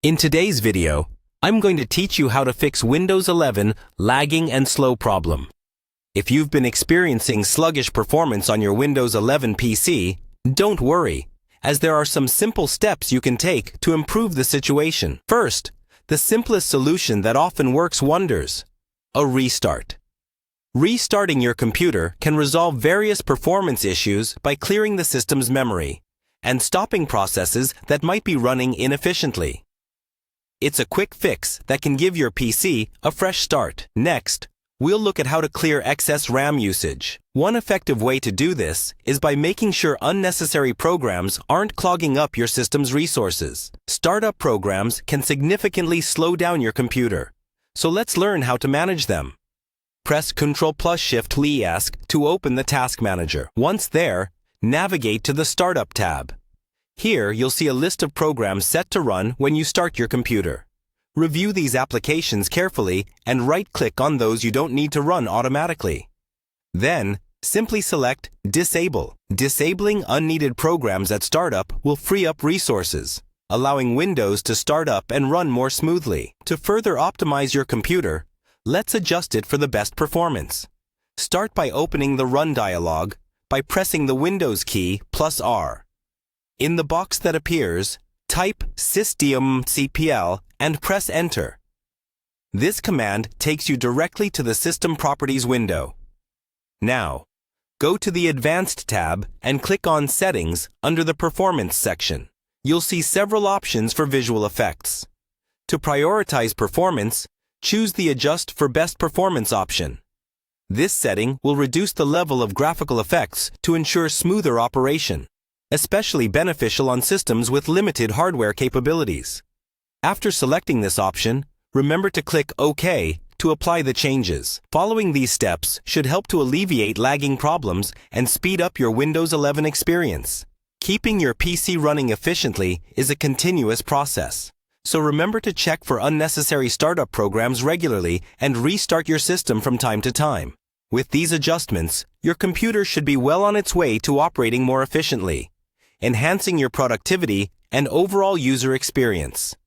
In today's video, I'm going to teach you how to fix Windows 11 lagging and slow problem. If you've been experiencing sluggish performance on your Windows 11 PC, don't worry, as there are some simple steps you can take to improve the situation. First, the simplest solution that often works wonders: a restart. Restarting your computer can resolve various performance issues by clearing the system's memory and stopping processes that might be running inefficiently. It's a quick fix that can give your PC a fresh start. Next, we'll look at how to clear excess RAM usage. One effective way to do this is by making sure unnecessary programs aren't clogging up your system's resources. Startup programs can significantly slow down your computer, so let's learn how to manage them. Press Ctrl+Shift+ESC to open the Task Manager. Once there, navigate to the Startup tab. Here, you'll see a list of programs set to run when you start your computer. Review these applications carefully and right-click on those you don't need to run automatically. Then, simply select Disable. Disabling unneeded programs at startup will free up resources, allowing Windows to start up and run more smoothly. To further optimize your computer, let's adjust it for the best performance. Start by opening the Run dialog by pressing the Windows key +R. In the box that appears, type systemcpl and press Enter. This command takes you directly to the System Properties window. Now, go to the Advanced tab and click on Settings under the Performance section. You'll see several options for visual effects. To prioritize performance, choose the Adjust for Best Performance option. This setting will reduce the level of graphical effects to ensure smoother operation, especially beneficial on systems with limited hardware capabilities. After selecting this option, remember to click OK to apply the changes. Following these steps should help to alleviate lagging problems and speed up your Windows 11 experience. Keeping your PC running efficiently is a continuous process, so remember to check for unnecessary startup programs regularly and restart your system from time to time. With these adjustments, your computer should be well on its way to operating more efficiently, enhancing your productivity and overall user experience.